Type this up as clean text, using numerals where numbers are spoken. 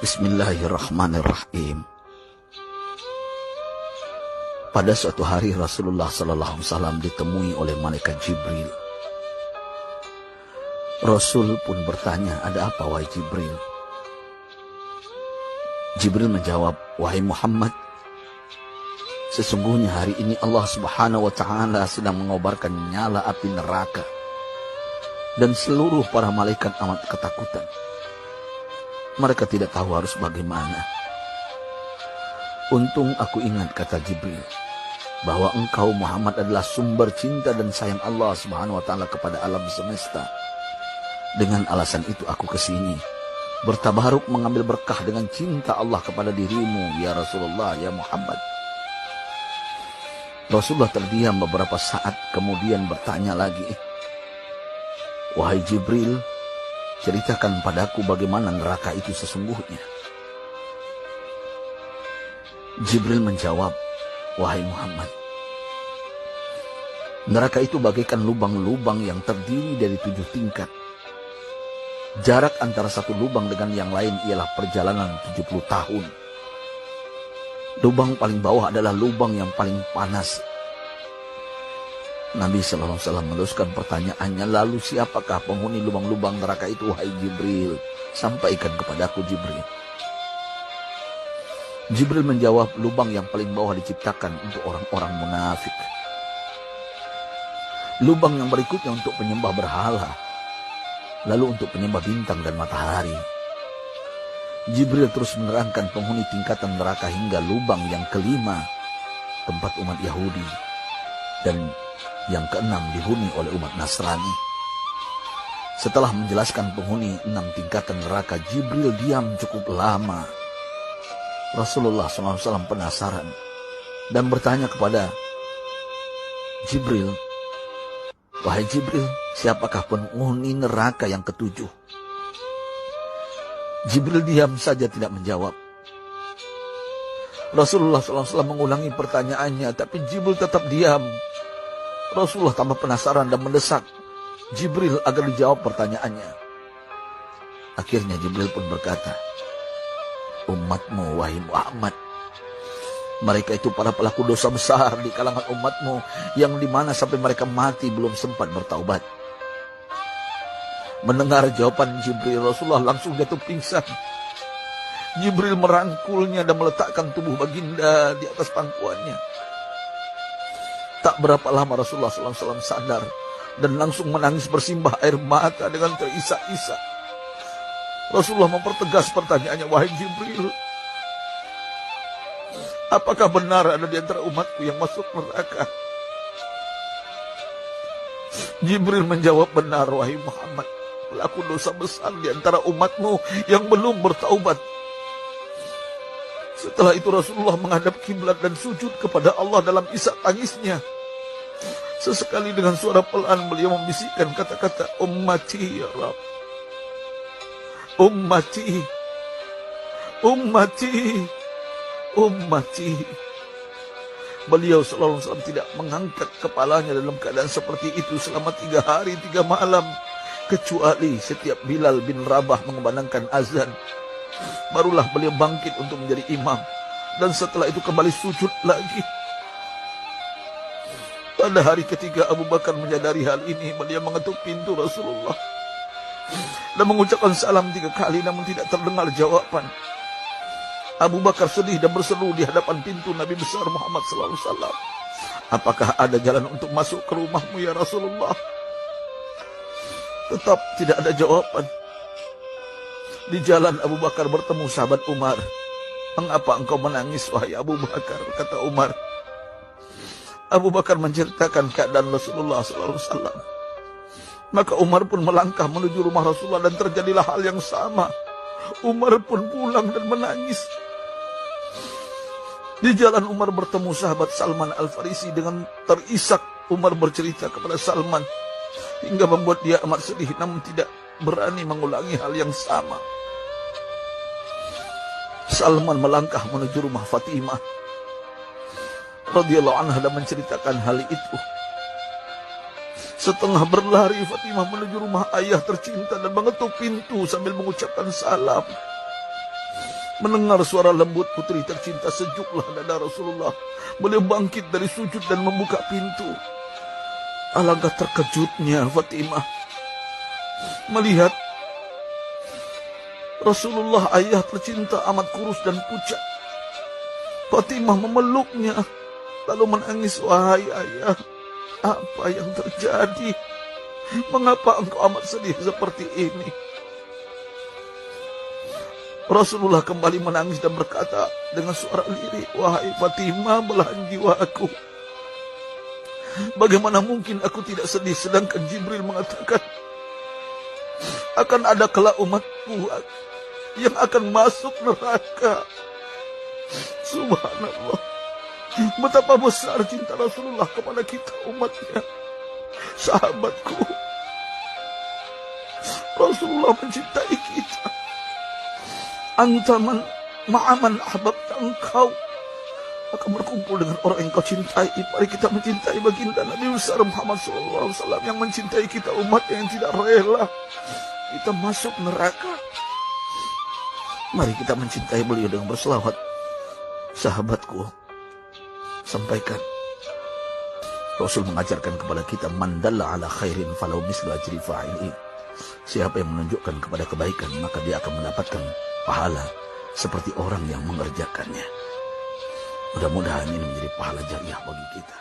Bismillahirrahmanirrahim. Pada suatu hari Rasulullah SAW ditemui oleh malaikat Jibril. Rasul pun bertanya, "Ada apa wahai Jibril?" Jibril menjawab, "Wahai Muhammad, sesungguhnya hari ini Allah Subhanahu wa Ta'ala sedang mengobarkan nyala api neraka, dan seluruh para malaikat amat ketakutan. Mereka tidak tahu harus bagaimana. Untung aku ingat," kata Jibril, "bahwa engkau Muhammad adalah sumber cinta dan sayang Allah Subhanahu wa Ta'ala kepada alam semesta. Dengan alasan itu aku kesini, bertabaruk mengambil berkah dengan cinta Allah kepada dirimu, ya Rasulullah, ya Muhammad." Rasulullah terdiam beberapa saat, kemudian bertanya lagi, "Wahai Jibril, ceritakan padaku bagaimana neraka itu sesungguhnya." Jibril menjawab, "Wahai Muhammad, neraka itu bagaikan lubang-lubang yang terdiri dari 7 tingkat. Jarak antara satu lubang dengan yang lain ialah perjalanan 70 tahun. Lubang paling bawah adalah lubang yang paling panas." Nabi SAW meneruskan pertanyaannya, "Lalu siapakah penghuni lubang-lubang neraka itu wahai Jibril? Sampaikan kepadaku Jibril." Jibril menjawab, "Lubang yang paling bawah diciptakan untuk orang-orang munafik. Lubang yang berikutnya untuk penyembah berhala. Lalu untuk penyembah bintang dan matahari." Jibril terus menerangkan penghuni tingkatan neraka hingga lubang yang kelima, tempat umat Yahudi, dan yang keenam dihuni oleh umat Nasrani. Setelah menjelaskan penghuni 6 tingkatan neraka, Jibril diam cukup lama. Rasulullah SAW penasaran dan bertanya kepada Jibril, "Wahai Jibril, siapakah penghuni neraka yang ketujuh?" Jibril diam saja tidak menjawab. Rasulullah SAW mengulangi pertanyaannya, tapi Jibril tetap diam. Rasulullah tambah penasaran dan mendesak Jibril agar dijawab pertanyaannya. Akhirnya Jibril pun berkata, "Umatmu wahai Muhammad, mereka itu para pelaku dosa besar di kalangan umatmu, yang dimana sampai mereka mati belum sempat bertaubat." Mendengar jawaban Jibril, Rasulullah langsung jatuh pingsan. Jibril merangkulnya dan meletakkan tubuh baginda di atas pangkuannya. Tak berapa lama Rasulullah SAW sadar dan langsung menangis bersimbah air mata dengan terisak-isak. Rasulullah mempertegas pertanyaannya, "Wahai Jibril, apakah benar ada di antara umatku yang masuk neraka?" Jibril menjawab, "Benar wahai Muhammad, pelaku dosa besar di antara umatmu yang belum bertaubat." Setelah itu Rasulullah menghadap kiblat dan sujud kepada Allah dalam isak tangisnya. Sesekali dengan suara pelan beliau membisikkan kata-kata, "Ummati ya Rabb, ummati, ummati, ummati." Beliau SAW tidak mengangkat kepalanya dalam keadaan seperti itu selama 3 hari 3 malam. Kecuali setiap Bilal bin Rabah mengumandangkan azan, barulah beliau bangkit untuk menjadi imam. Dan setelah itu kembali sujud lagi. Pada hari ketiga Abu Bakar menyadari hal ini, beliau mengetuk pintu Rasulullah dan mengucapkan salam 3 kali, namun tidak terdengar jawaban. Abu Bakar sedih dan berseru di hadapan pintu Nabi besar Muhammad SAW, "Apakah ada jalan untuk masuk ke rumahmu ya Rasulullah?" Tetap tidak ada jawaban. Di jalan Abu Bakar bertemu sahabat Umar. "Mengapa engkau menangis wahai Abu Bakar?" kata Umar. Abu Bakar menceritakan keadaan Rasulullah SAW. Maka Umar pun melangkah menuju rumah Rasulullah dan terjadilah hal yang sama. Umar pun pulang dan menangis. Di jalan Umar bertemu sahabat Salman Al-Farisi. Dengan terisak Umar bercerita kepada Salman hingga membuat dia amat sedih, namun tidak berani mengulangi hal yang sama. Salman melangkah menuju rumah Fatimah radhiyallahu anha dan menceritakan hal itu. Setengah berlari Fatimah menuju rumah ayah tercinta dan mengetuk pintu sambil mengucapkan salam. Mendengar suara lembut putri tercinta, sejuklah dada Rasulullah. Beliau bangkit dari sujud dan membuka pintu. Alangkah terkejutnya Fatimah melihat Rasulullah, ayah tercinta, amat kurus dan pucat. Fatimah memeluknya lalu menangis. Wahai ayah, apa yang terjadi? Mengapa engkau amat sedih seperti ini? Rasulullah kembali menangis dan berkata dengan suara lirih, wahai Fatimah, belahan jiwaku, bagaimana mungkin aku tidak sedih sedangkan Jibril mengatakan akan ada kelak umatku yang akan masuk neraka. Subhanallah, betapa besar cinta Rasulullah kepada kita umatnya. Sahabatku, Rasulullah mencintai kita. Antaman ma'aman ahbabta, engkau akan berkumpul dengan orang yang kau cintai. Mari kita mencintai baginda Nabi besar Muhammad SAW yang mencintai kita umat yang tidak rela kita masuk neraka. Mari kita mencintai beliau dengan berselawat. Sahabatku, sampaikan, Rasul mengajarkan kepada kita, man dalla ala khairin falau mislu ajri fa'ili. Siapa yang menunjukkan kepada kebaikan, maka dia akan mendapatkan pahala seperti orang yang mengerjakannya. Mudah-mudahan ini menjadi pahala jariah bagi kita.